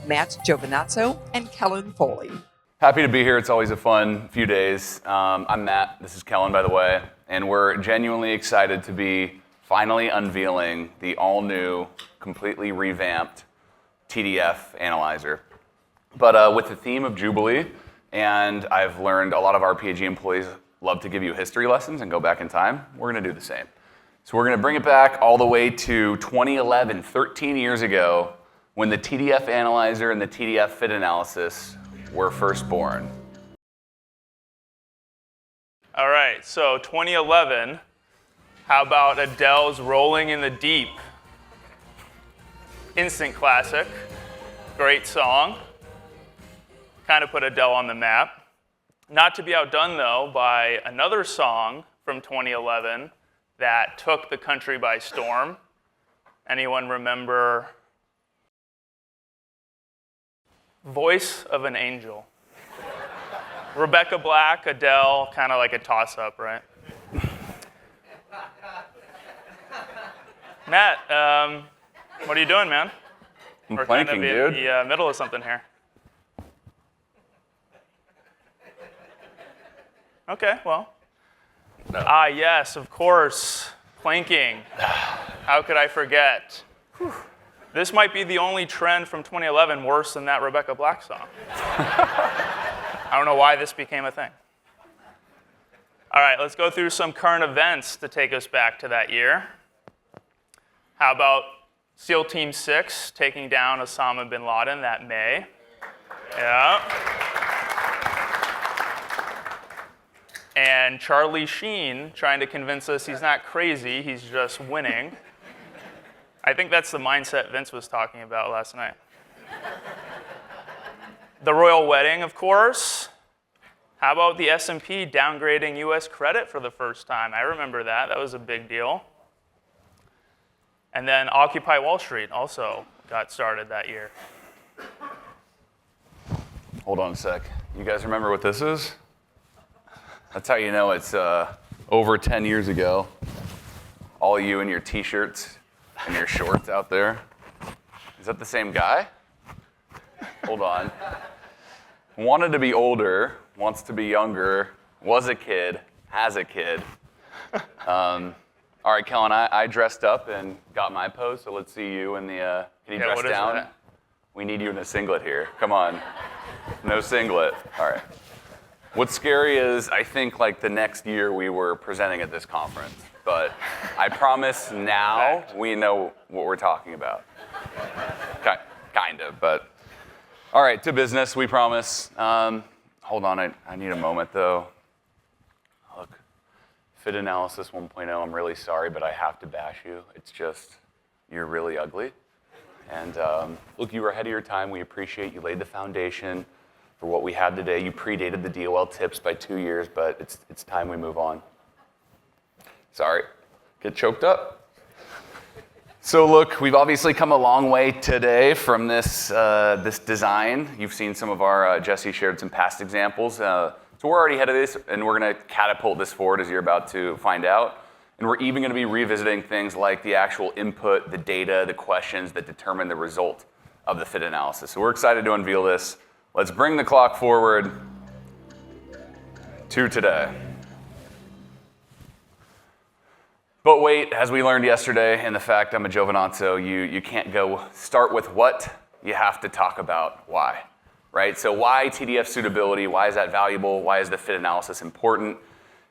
Matt Giovinazzo and Kellen Foley. Happy to be here. It's always a fun few days. I'm Matt. This is Kellen, by the way. And we're genuinely excited to be finally unveiling the all-new, completely revamped TDF Analyzer. But with the theme of Jubilee, and I've learned a lot of RPAG employees love to give you history lessons and go back in time, we're going to do the same. So we're going to bring it back all the way to 2011, 13 years ago, when the TDF Analyzer and the TDF Fit Analysis were first born. All right, so 2011, how about Adele's Rolling in the Deep? Instant classic, great song. Kind of put Adele on the map. Not to be outdone, though, by another song from 2011 that took the country by storm. Anyone remember Voice of an Angel? Rebecca Black, Adele, kind of like a toss-up, right? Matt, what are you doing, man? I'm We're planking, kind of dude. in the middle of something here. Okay, well. No. Yes, of course, planking. How could I forget? Whew. This might be the only trend from 2011 worse than that Rebecca Black song. I don't know why this became a thing. All right, let's go through some current events to take us back to that year. How about SEAL Team 6 taking down Osama bin Laden that May? Yeah. And Charlie Sheen trying to convince us he's not crazy, he's just winning. I think that's the mindset Vince was talking about last night. The royal wedding, of course. How about the S&P downgrading U.S. credit for the first time? I remember that. That was a big deal. And then Occupy Wall Street also got started that year. Hold on a sec. You guys remember what this is? That's how you know it's over 10 years ago. All you in your t-shirts and your shorts out there. Is that the same guy? Hold on. Wanted to be older, wants to be younger, was a kid, has a kid. All right, Kellen, I dressed up and got my pose, so let's see you in the, can you dress what is down? that? We need you in a singlet here. Come on. No singlet. All right. What's scary is I think like the next year we were presenting at this conference, but I promise now we know what we're talking about. Kind of, but all right, to business, we promise. Hold on, I need a moment though. Look, Fit Analysis 1.0, I'm really sorry, but I have to bash you. It's just, you're really ugly. And look, you were ahead of your time. We appreciate you laid the foundation for what we have today. You predated the DOL tips by 2 years, but it's time we move on. Sorry, get choked up. So look, we've obviously come a long way today from this design. You've seen some of our, Jesse shared some past examples. So we're already ahead of this, and we're gonna catapult this forward as you're about to find out. And we're even gonna be revisiting things like the actual input, the data, the questions that determine the result of the fit analysis. So we're excited to unveil this. Let's bring the clock forward to today. But wait, as we learned yesterday, and the fact I'm a Giovinazzo, you can't go start with what, you have to talk about why, right? So why TDF Suitability? Why is that valuable? Why is the fit analysis important?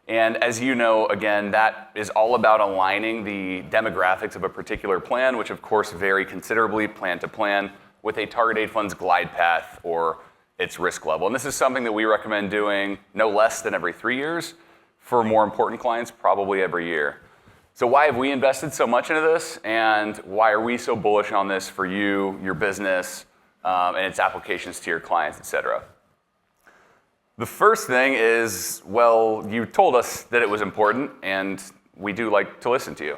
And as you know, again, that is all about aligning the demographics of a particular plan, which of course vary considerably plan to plan, with a target date fund's glide path or its risk level. And this is something that we recommend doing no less than every 3 years. For more important clients, probably every year. So why have we invested so much into this, and why are we so bullish on this for you, your business, and its applications to your clients, et cetera? The first thing is, well, you told us that it was important, and we do like to listen to you.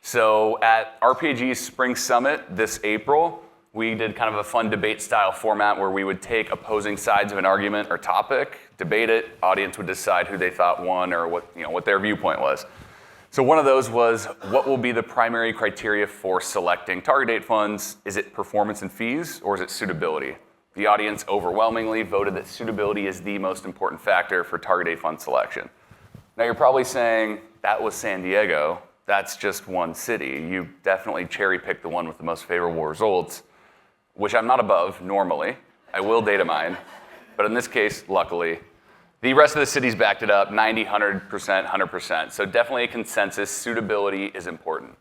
So at RPAG's Spring Summit this April, we did kind of a fun debate style format where we would take opposing sides of an argument or topic, debate it, audience would decide who they thought won or what their viewpoint was. So one of those was, what will be the primary criteria for selecting target date funds? Is it performance and fees, or is it suitability? The audience overwhelmingly voted that suitability is the most important factor for target date fund selection. Now you're probably saying, that was San Diego. That's just one city. You definitely cherry-picked the one with the most favorable results, which I'm not above normally. I will data mine. But in this case, luckily, the rest of the cities backed it up, 90, 100%, 100%. So definitely a consensus, suitability is important.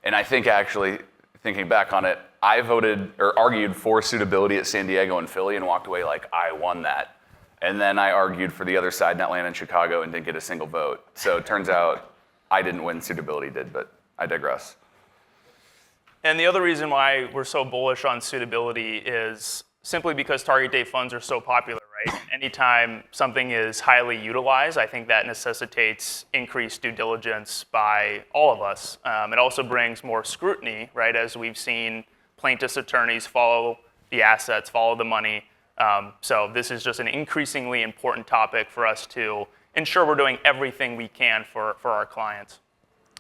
And I think actually, thinking back on it, I voted or argued for suitability at San Diego and Philly and walked away like I won that. And then I argued for the other side in Atlanta and Chicago and didn't get a single vote. So it turns out I didn't win, suitability did, but I digress. And the other reason why we're so bullish on suitability is simply because target date funds are so popular, right? Anytime something is highly utilized, I think that necessitates increased due diligence by all of us. It also brings more scrutiny, right? As we've seen plaintiffs' attorneys follow the assets, follow the money. So this is just an increasingly important topic for us to ensure we're doing everything we can for our clients.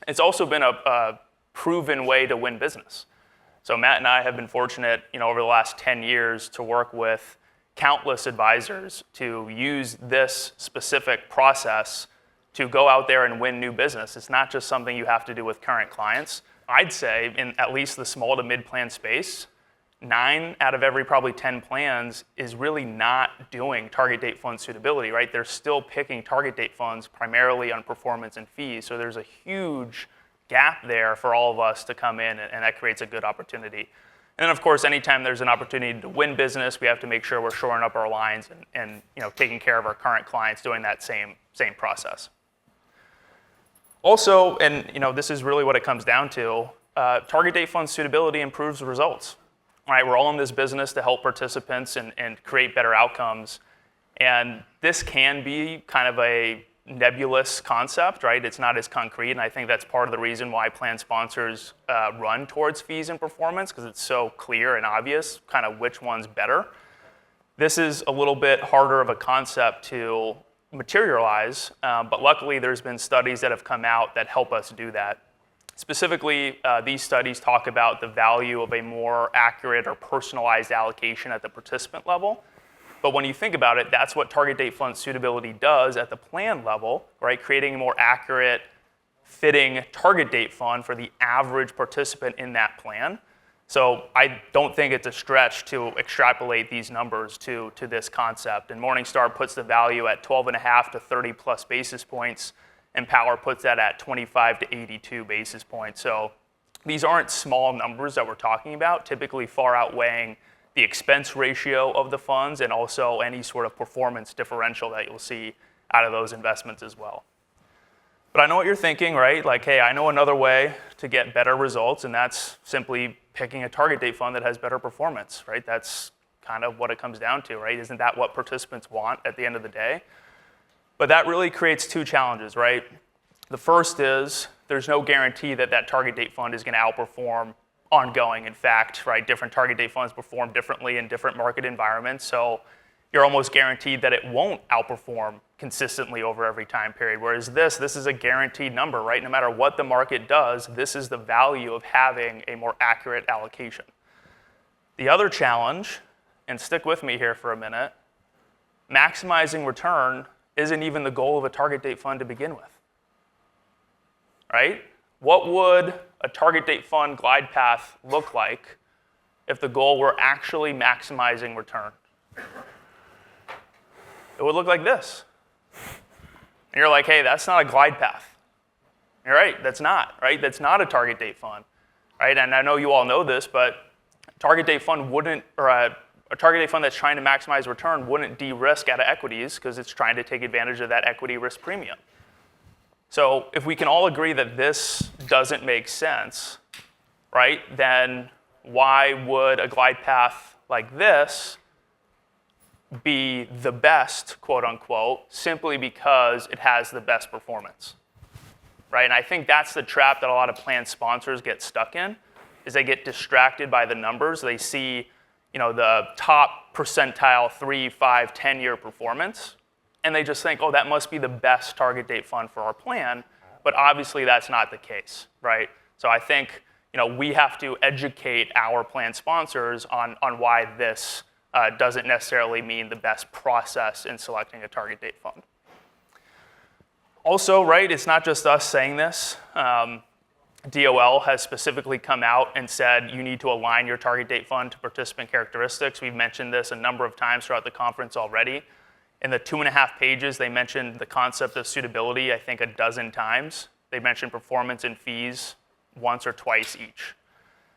It's also been a proven way to win business. So Matt and I have been fortunate, over the last 10 years to work with countless advisors to use this specific process to go out there and win new business. It's not just something you have to do with current clients. I'd say in at least the small to mid-plan space, 9 out of every probably 10 plans is really not doing target date fund suitability, right? They're still picking target date funds primarily on performance and fees. So there's a huge gap there for all of us to come in, and that creates a good opportunity. And then, of course, anytime there's an opportunity to win business, we have to make sure we're shoring up our lines and taking care of our current clients, doing that same process. Also, and this is really what it comes down to, target date fund suitability improves the results. All right, we're all in this business to help participants and create better outcomes. And this can be kind of a nebulous concept, right? It's not as concrete, and I think that's part of the reason why plan sponsors run towards fees and performance, because it's so clear and obvious kind of which one's better. This is a little bit harder of a concept to materialize, but luckily there's been studies that have come out that help us do that. Specifically, these studies talk about the value of a more accurate or personalized allocation at the participant level. But when you think about it, that's what target date fund suitability does at the plan level, right? Creating a more accurate, fitting target date fund for the average participant in that plan. So I don't think it's a stretch to extrapolate these numbers to this concept. And Morningstar puts the value at 12.5 to 30 plus basis points, and Power puts that at 25 to 82 basis points. So these aren't small numbers that we're talking about, typically far outweighing the expense ratio of the funds and also any sort of performance differential that you'll see out of those investments as well. But I know what you're thinking, right? Like, hey, I know another way to get better results, and that's simply picking a target date fund that has better performance, right? That's kind of what it comes down to, right? Isn't that what participants want at the end of the day? But that really creates 2 challenges, right? The first is there's no guarantee that that target date fund is going to outperform ongoing. In fact, right, different target date funds perform differently in different market environments. So you're almost guaranteed that it won't outperform consistently over every time period. Whereas this is a guaranteed number, right? No matter what the market does, this is the value of having a more accurate allocation. The other challenge, and stick with me here for a minute, maximizing return isn't even the goal of a target date fund to begin with, right? What would a target date fund glide path look like if the goal were actually maximizing return? It would look like this. And you're like, hey, that's not a glide path. You're right, that's not, right? That's not a target date fund, right? And I know you all know this, but a target date fund wouldn't, or a target date fund that's trying to maximize return wouldn't de-risk out of equities because it's trying to take advantage of that equity risk premium. So if we can all agree that this doesn't make sense, right, then why would a glide path like this be the best, quote unquote, simply because it has the best performance, right? And I think that's the trap that a lot of plan sponsors get stuck in, is they get distracted by the numbers. They see, the top percentile 3, 5, 10-year performance, and they just think, oh, that must be the best target date fund for our plan, but obviously that's not the case, right? So I think we have to educate our plan sponsors on why this doesn't necessarily mean the best process in selecting a target date fund. Also, right, it's not just us saying this. DOL has specifically come out and said you need to align your target date fund to participant characteristics. We've mentioned this a number of times throughout the conference already. In the 2.5 pages, they mentioned the concept of suitability, I think, a dozen times. They mentioned performance and fees once or twice each.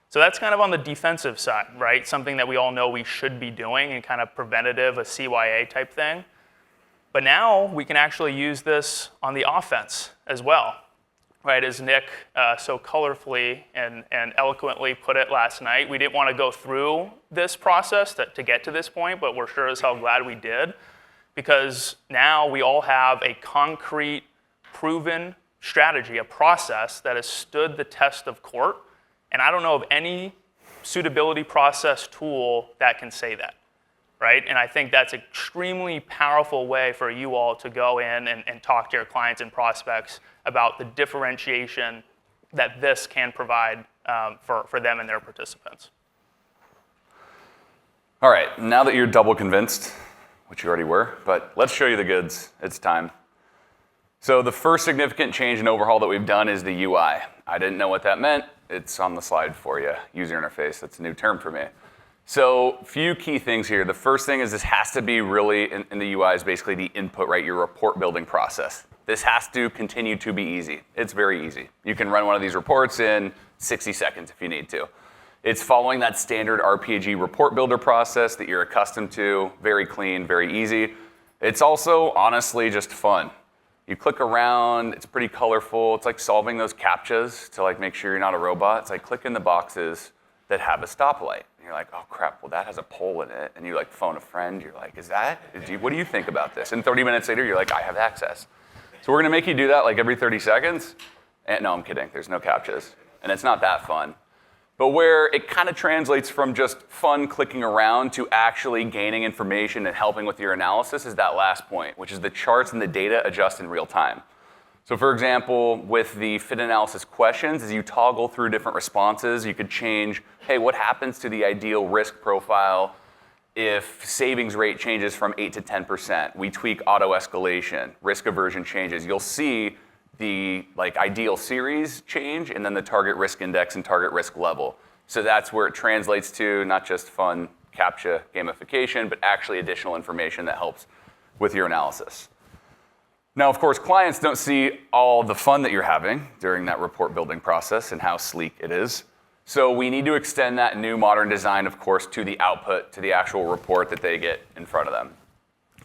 So that's kind of on the defensive side, right? Something that we all know we should be doing and kind of preventative, a CYA type thing. But now we can actually use this on the offense as well, right? As Nick so colorfully and eloquently put it last night, we didn't want to go through this process to get to this point, but we're sure as hell glad we did, because now we all have a concrete, proven strategy, a process that has stood the test of court. And I don't know of any suitability process tool that can say that, right? And I think that's an extremely powerful way for you all to go in and talk to your clients and prospects about the differentiation that this can provide for them and their participants. All right, now that you're double convinced, which you already were, but let's show you the goods. It's time. So the first significant change and overhaul that we've done is the UI. I didn't know what that meant. It's on the slide for you. User interface, that's a new term for me. So few key things here. The first thing is this has to be really, in the UI is basically the input, right? Your report building process. This has to continue to be easy. It's very easy. You can run one of these reports in 60 seconds if you need to. It's following that standard RPAG report builder process that you're accustomed to. Very clean, very easy. It's also honestly just fun. You click around, it's pretty colorful. It's like solving those CAPTCHAs to like make sure you're not a robot. It's like clicking the boxes that have a stoplight. And you're like, oh crap, well that has a pole in it. And you like phone a friend, you're like, what do you think about this? And 30 minutes later, you're like, I have access. So we're gonna make you do that like every 30 seconds. And no, I'm kidding, there's no CAPTCHAs. And it's not that fun. But where it kind of translates from just fun clicking around to actually gaining information and helping with your analysis is that last point, which is the charts and the data adjust in real time. So for example, with the fit analysis questions, as you toggle through different responses, you could change, hey, what happens to the ideal risk profile if savings rate changes from 8 to 10%? We tweak auto escalation, risk aversion changes. You'll see the ideal series change and then the target risk index and target risk level. So that's where it translates to not just fun CAPTCHA gamification, but actually additional information that helps with your analysis. Now, of course, clients don't see all the fun that you're having during that report building process and how sleek it is. So we need to extend that new modern design, of course, to the output, to the actual report that they get in front of them.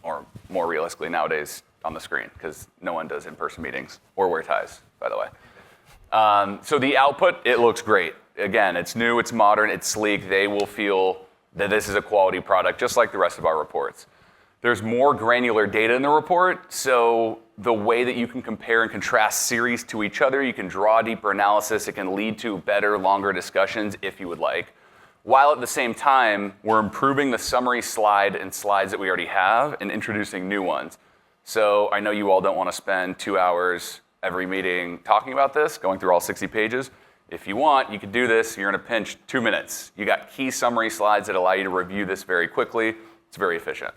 Or more realistically nowadays, on the screen, because no one does in-person meetings or wear ties, by the way. So the output, it looks great. Again, it's new, it's modern, it's sleek. They will feel that this is a quality product, just like the rest of our reports. There's more granular data in the report, so the way that you can compare and contrast series to each other, you can draw deeper analysis, it can lead to better, longer discussions if you would like. While at the same time, we're improving the summary slide and slides that we already have and introducing new ones. So I know you all don't want to spend 2 hours every meeting talking about this, going through all 60 pages. If you want, you could do this. You're in a pinch, 2 minutes. You got key summary slides that allow you to review this very quickly. It's very efficient.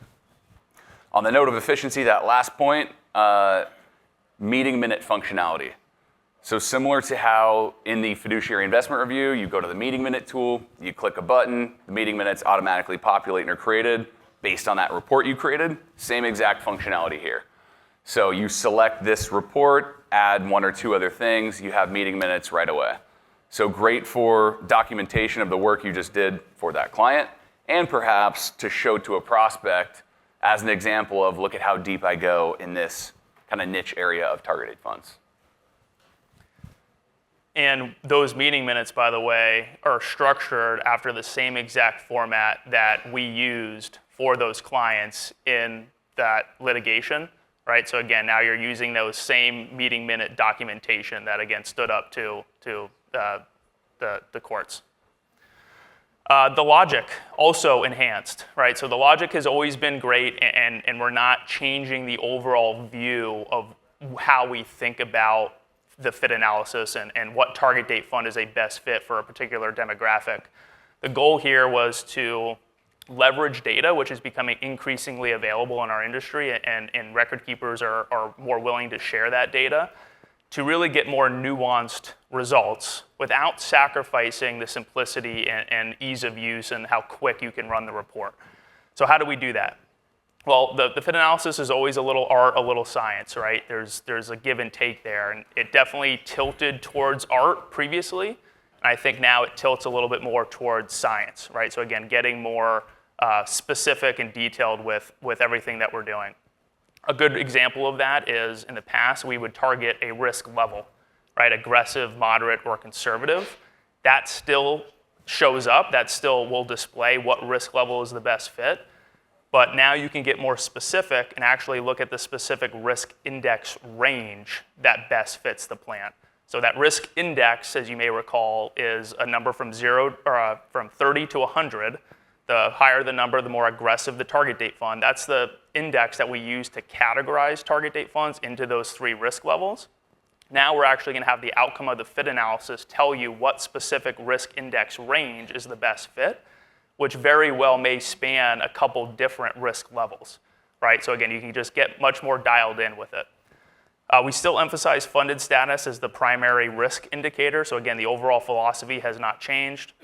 On the note of efficiency, that last point, meeting minute functionality. So similar to how in the fiduciary investment review, you go to the meeting minute tool, you click a button, the meeting minutes automatically populate and are created based on that report you created. Same exact functionality here. So you select this report, add 1 or 2 other things, you have meeting minutes right away. So great for documentation of the work you just did for that client, and perhaps to show to a prospect as an example of look at how deep I go in this kind of niche area of targeted funds. And those meeting minutes, by the way, are structured after the same exact format that we used for those clients in that litigation, right? So again, now you're using those same meeting minute documentation that again stood up to the courts. The logic also enhanced, right? So the logic has always been great, and we're not changing the overall view of how we think about the fit analysis and what target date fund is a best fit for a particular demographic. The goal here was to leverage data, which is becoming increasingly available in our industry, and record keepers are more willing to share that data, to really get more nuanced results without sacrificing the simplicity and ease of use and how quick you can run the report. So how do we do that? Well, the fit analysis is always a little art, a little science, right? There's a give and take there, and it definitely tilted towards art previously, and I think now it tilts a little bit more towards science, right? So again, getting more specific and detailed with everything that we're doing. A good example of that is in the past, we would target a risk level, right? Aggressive, moderate, or conservative. That still shows up. That still will display what risk level is the best fit. But now you can get more specific and actually look at the specific risk index range that best fits the plan. So that risk index, as you may recall, is a number from 30 to 100. The higher the number, the more aggressive the target date fund. That's the index that we use to categorize target date funds into those 3 risk levels. Now we're actually going to have the outcome of the fit analysis tell you what specific risk index range is the best fit, which very well may span a couple different risk levels, right? So again, you can just get much more dialed in with it. We still emphasize funded status as the primary risk indicator. So again, the overall philosophy has not changed.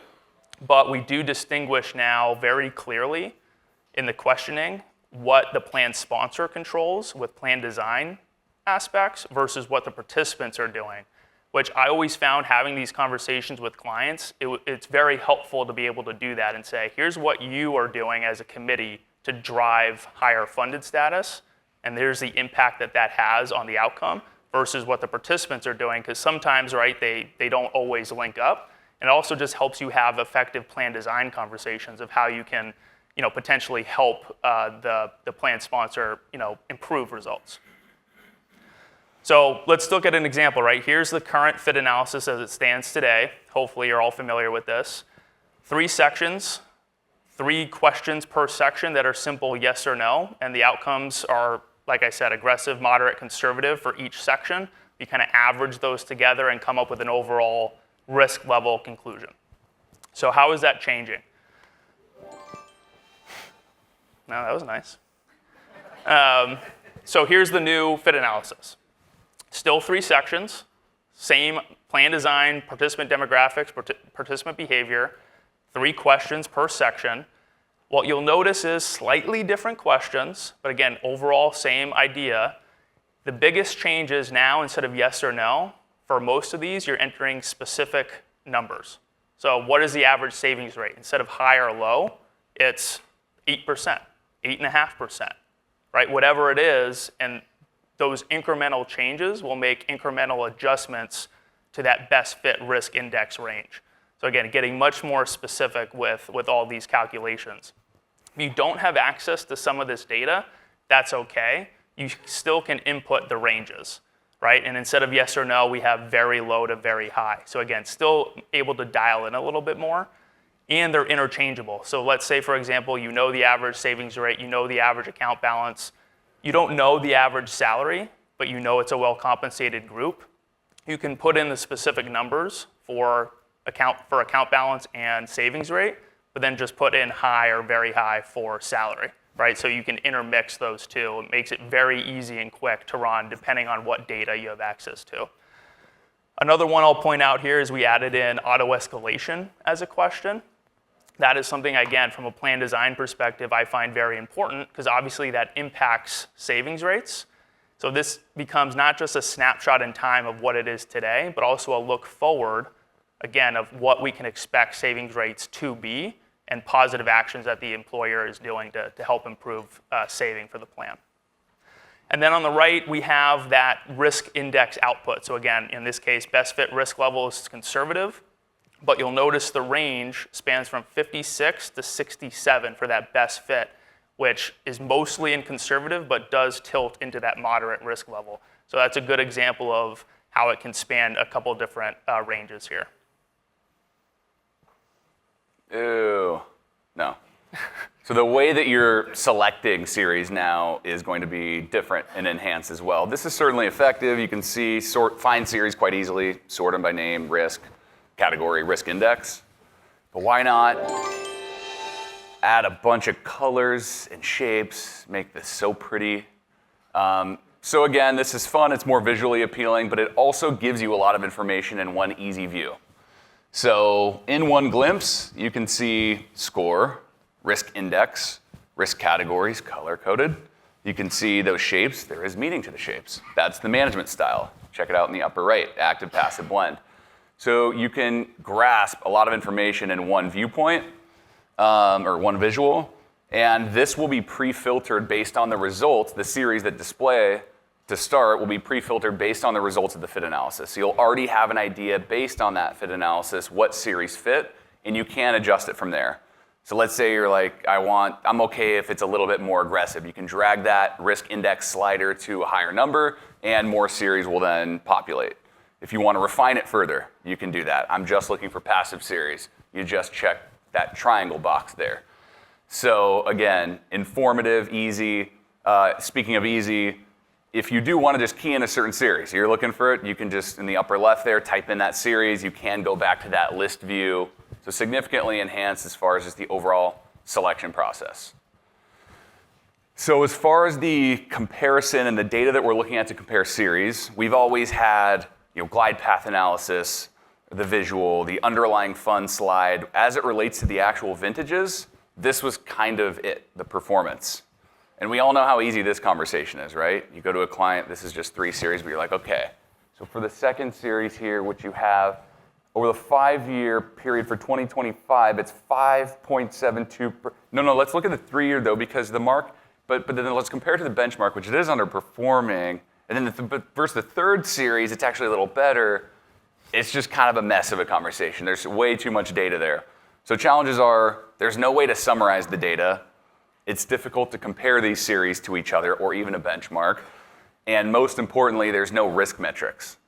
But we do distinguish now very clearly in the questioning what the plan sponsor controls with plan design aspects versus what the participants are doing, which I always found having these conversations with clients, it's very helpful to be able to do that and say, here's what you are doing as a committee to drive higher funded status, and there's the impact that that has on the outcome versus what the participants are doing, because sometimes, right, they don't always link up. And it also just helps you have effective plan design conversations of how you can, potentially help the plan sponsor, improve results. So let's look at an example, right? Here's the current fit analysis as it stands today. Hopefully you're all familiar with this. 3 sections, 3 questions per section that are simple yes or no, and the outcomes are, like I said, aggressive, moderate, conservative for each section. You kind of average those together and come up with an overall risk level conclusion. So how is that changing? No, that was nice. So here's the new fit analysis. Still 3 sections, same plan design, participant demographics, participant behavior, 3 questions per section. What you'll notice is slightly different questions, but again, overall same idea. The biggest change is now, instead of yes or no, for most of these, you're entering specific numbers. So what is the average savings rate? Instead of high or low, it's 8%, 8.5%, right? Whatever it is, and those incremental changes will make incremental adjustments to that best fit risk index range. So again, getting much more specific with all these calculations. If you don't have access to some of this data, that's okay. You still can input the ranges, right? And instead of yes or no, we have very low to very high. So again, still able to dial in a little bit more, and they're interchangeable. So let's say, for example, you know the average savings rate, you know the average account balance, you don't know the average salary, but you know it's a well-compensated group. You can put in the specific numbers for account balance and savings rate, but then just put in high or very high for salary, right? So you can intermix those two. It makes it very easy and quick to run depending on what data you have access to. Another one I'll point out here is we added in auto escalation as a question. That is something, again, from a plan design perspective, I find very important because obviously that impacts savings rates. So this becomes not just a snapshot in time of what it is today, but also a look forward, again, of what we can expect savings rates to be and positive actions that the employer is doing to help improve saving for the plan. And then on the right, we have that risk index output. So again, in this case, best fit risk level is conservative, but you'll notice the range spans from 56 to 67 for that best fit, which is mostly in conservative, but does tilt into that moderate risk level. So that's a good example of how it can span a couple different ranges here. Ew, no. So the way that you're selecting series now is going to be different in Enhanced as well. This is certainly effective. You can see, find series quite easily, sort them by name, risk, category, risk index. But why not add a bunch of colors and shapes, make this so pretty. So again, this is fun, it's more visually appealing, but it also gives you a lot of information in one easy view. So in one glimpse, you can see score, risk index, risk categories, color-coded. You can see those shapes, there is meaning to the shapes. That's the management style. Check it out in the upper right, active, passive blend. So you can grasp a lot of information in one viewpoint, or one visual, and this will be pre-filtered based on the results. The series that display to start will be pre-filtered based on the results of the fit analysis. So you'll already have an idea based on that fit analysis what series fit, and you can adjust it from there. So let's say you're like, I'm okay if it's a little bit more aggressive. You can drag that risk index slider to a higher number, and more series will then populate. If you want to refine it further, you can do that. I'm just looking for passive series. You just check that triangle box there. So again, informative, easy. Speaking of easy, if you do want to just key in a certain series, you're looking for it, you can just, in the upper left there, type in that series. You can go back to that list view. So significantly enhanced as far as just the overall selection process. So as far as the comparison and the data that we're looking at to compare series, we've always had glide path analysis, the visual, the underlying fund slide. As it relates to the actual vintages, this was kind of it, the performance. And we all know how easy this conversation is, right? You go to a client, this is just 3 series, but you're like, okay. So for the second series here, which you have, over the 5-year period for 2025, it's 5.72. No, let's look at the 3-year though, because the mark, but then let's compare it to the benchmark, which it is underperforming. And then versus the third series, it's actually a little better. It's just kind of a mess of a conversation. There's way too much data there. So challenges are, there's no way to summarize the data. It's difficult to compare these series to each other or even a benchmark. And most importantly, there's no risk metrics.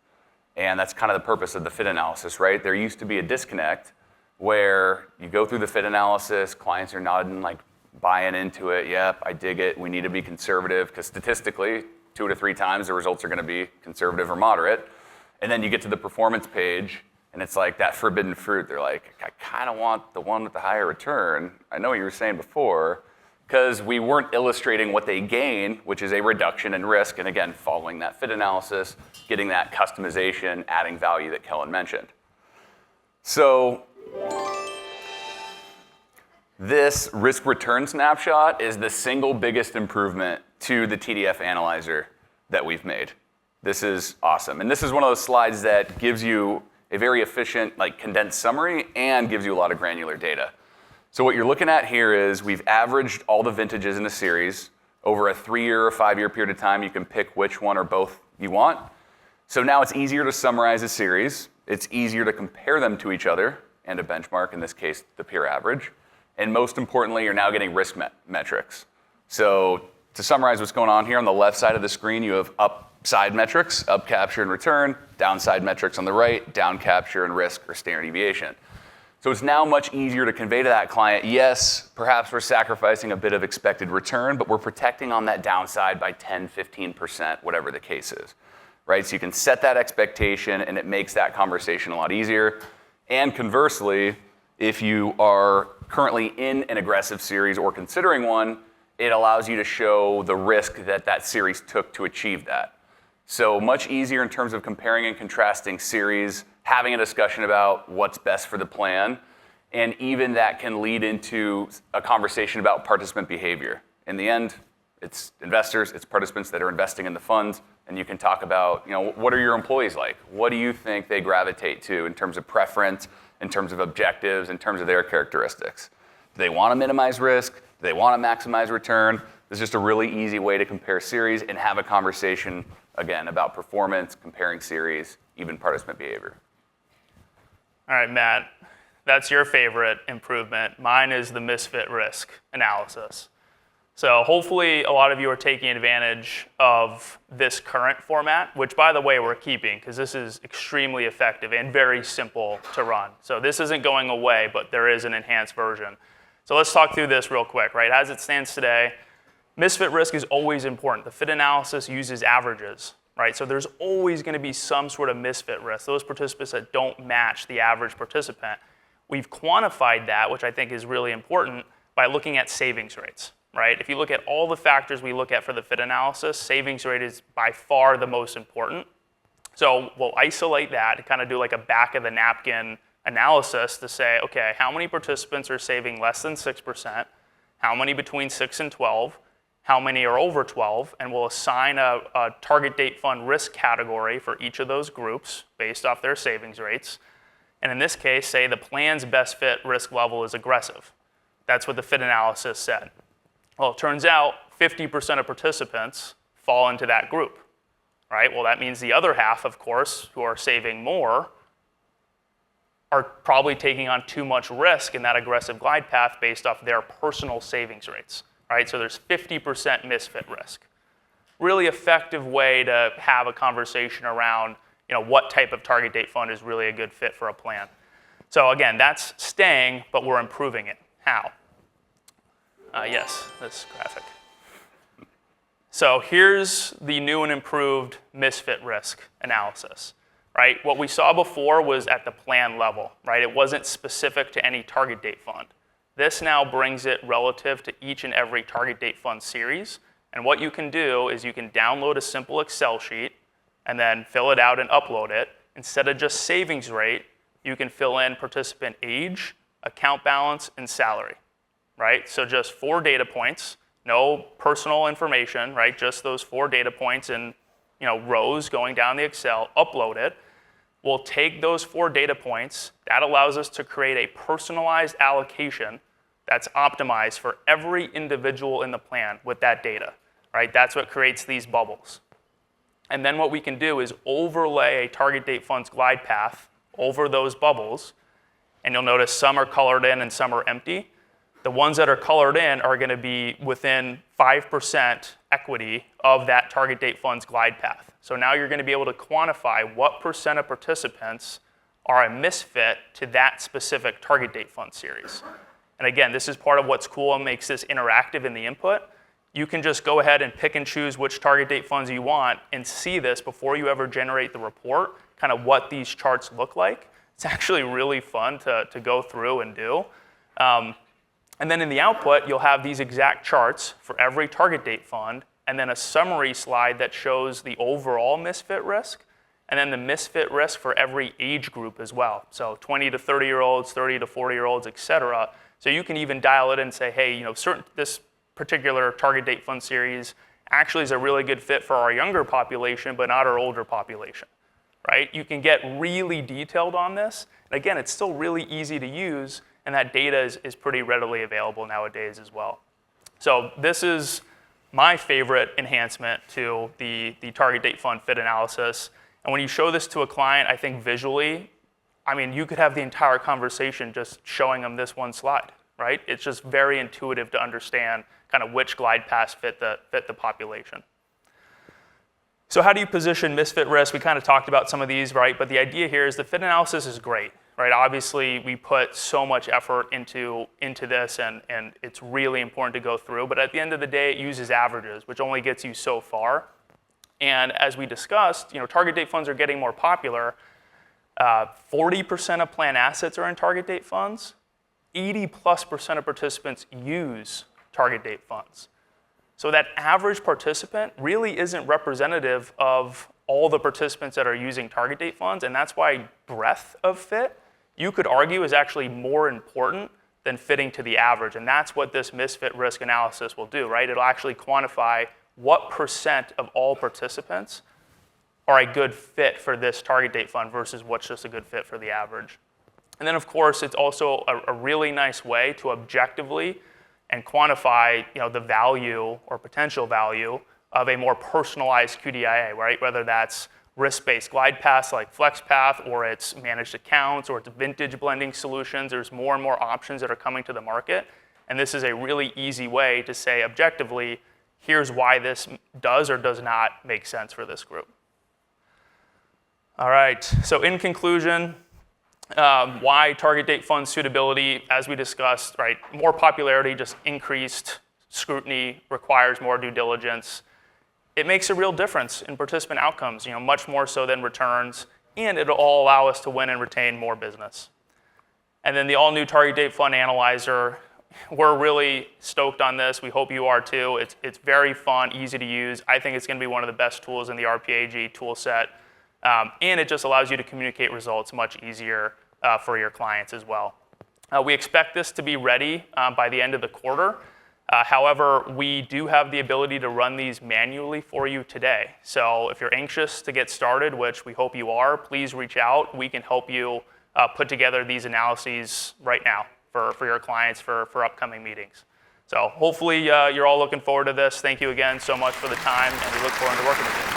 And that's kind of the purpose of the fit analysis, right? There used to be a disconnect where you go through the fit analysis, clients are nodding, like buying into it. Yep, I dig it. We need to be conservative because statistically, 2 to 3 times the results are going to be conservative or moderate. And then you get to the performance page, and it's like that forbidden fruit. They're like, I kind of want the one with the higher return. I know what you were saying before, because we weren't illustrating what they gain, which is a reduction in risk. And again, following that fit analysis, getting that customization, adding value that Kellen mentioned. So this risk return snapshot is the single biggest improvement to the TDF Analyzer that we've made. This is awesome. And this is one of those slides that gives you a very efficient, condensed summary and gives you a lot of granular data. So what you're looking at here is we've averaged all the vintages in a series over a 3-year or 5-year period of time. You can pick which one or both you want. So now it's easier to summarize a series. It's easier to compare them to each other and a benchmark, in this case, the peer average. And most importantly, you're now getting risk metrics. So to summarize what's going on here, on the left side of the screen, you have upside metrics, up capture and return, downside metrics on the right, down capture and risk or standard deviation. So it's now much easier to convey to that client, yes, perhaps we're sacrificing a bit of expected return, but we're protecting on that downside by 10, 15%, whatever the case is, right? So you can set that expectation, and it makes that conversation a lot easier. And conversely, if you are currently in an aggressive series or considering one, it allows you to show the risk that that series took to achieve that. So much easier in terms of comparing and contrasting series, having a discussion about what's best for the plan, and even that can lead into a conversation about participant behavior. In the end, it's investors, it's participants that are investing in the funds, and you can talk about, what are your employees like? What do you think they gravitate to in terms of preference, in terms of objectives, in terms of their characteristics? Do they want to minimize risk? Do they want to maximize return? It's just a really easy way to compare series and have a conversation, again, about performance, comparing series, even participant behavior. All right, Matt, that's your favorite improvement. Mine is the Misfit Risk Analysis. So hopefully a lot of you are taking advantage of this current format, which by the way we're keeping because this is extremely effective and very simple to run. So this isn't going away, but there is an enhanced version. So let's talk through this real quick, right? As it stands today, misfit risk is always important. The fit analysis uses averages, right? So there's always going to be some sort of misfit risk, those participants that don't match the average participant. We've quantified that, which I think is really important, by looking at savings rates, right? If you look at all the factors we look at for the fit analysis, savings rate is by far the most important. So we'll isolate that and kind of do like a back of the napkin analysis to say, okay, how many participants are saving less than 6%? How many between 6 and 12? How many are over 12? And we'll assign a target date fund risk category for each of those groups based off their savings rates. And in this case, say the plan's best fit risk level is aggressive. That's what the fit analysis said. Well, it turns out 50% of participants fall into that group, right? Well, that means the other half, of course, who are saving more, are probably taking on too much risk in that aggressive glide path based off their personal savings rates, right? So there's 50% misfit risk. Really effective way to have a conversation around, what type of target date fund is really a good fit for a plan. So again, that's staying, but we're improving it. How? Yes, this graphic. So here's the new and improved misfit risk analysis, right? What we saw before was at the plan level, right? It wasn't specific to any target date fund. This now brings it relative to each and every target date fund series. And what you can do is you can download a simple Excel sheet and then fill it out and upload it. Instead of just savings rate, you can fill in participant age, account balance, and salary, right? So just 4 data points, no personal information, right? Just those 4 data points in rows going down the Excel, upload it. We'll take those 4 data points. That allows us to create a personalized allocation that's optimized for every individual in the plan with that data, right? That's what creates these bubbles. And then what we can do is overlay a target date fund's glide path over those bubbles. And you'll notice some are colored in and some are empty. The ones that are colored in are going to be within 5% equity of that target date fund's glide path. So now you're going to be able to quantify what percent of participants are a misfit to that specific target date fund series. And again, this is part of what's cool and makes this interactive in the input. You can just go ahead and pick and choose which target date funds you want and see this before you ever generate the report, kind of what these charts look like. It's actually really fun to go through and do. And then in the output, you'll have these exact charts for every target date fund, and then a summary slide that shows the overall misfit risk, and then the misfit risk for every age group as well. So 20 to 30-year-olds, 30 to 40-year-olds, et cetera. So you can even dial it in and say, hey, this particular target date fund series actually is a really good fit for our younger population, but not our older population, right? You can get really detailed on this. And again, it's still really easy to use, and that data is pretty readily available nowadays as well. So this is my favorite enhancement to the target date fund fit analysis. And when you show this to a client, I think visually, you could have the entire conversation just showing them this one slide, right? It's just very intuitive to understand kind of which glide paths fit the population. So how do you position misfit risk? We kind of talked about some of these, right? But the idea here is the fit analysis is great, right? Obviously, we put so much effort into this, and it's really important to go through. But at the end of the day, it uses averages, which only gets you so far. And as we discussed, target date funds are getting more popular. 40% of plan assets are in target date funds. 80+% of participants use target date funds. So that average participant really isn't representative of all the participants that are using target date funds, and that's why breadth of fit, you could argue, is actually more important than fitting to the average, and that's what this misfit risk analysis will do, right? It'll actually quantify what percent of all participants are a good fit for this target date fund versus what's just a good fit for the average. And then, of course, it's also a really nice way to objectively and quantify the value or potential value of a more personalized QDIA, right? Whether that's risk-based glide paths like FlexPath, or it's managed accounts, or it's vintage blending solutions. There's more and more options that are coming to the market. And this is a really easy way to say objectively, here's why this does or does not make sense for this group. All right, so in conclusion, Why target date fund suitability? As we discussed, right, more popularity, just increased scrutiny, requires more due diligence. It makes a real difference in participant outcomes, much more so than returns, and it'll all allow us to win and retain more business. And then the all-new target date fund analyzer, we're really stoked on this. We hope you are too. It's very fun, easy to use. I think it's going to be one of the best tools in the RPAG tool set. And it just allows you to communicate results much easier for your clients as well. We expect this to be ready by the end of the quarter. However, we do have the ability to run these manually for you today. So if you're anxious to get started, which we hope you are, please reach out. We can help you put together these analyses right now for your clients for upcoming meetings. So hopefully you're all looking forward to this. Thank you again so much for the time, and we look forward to working with you.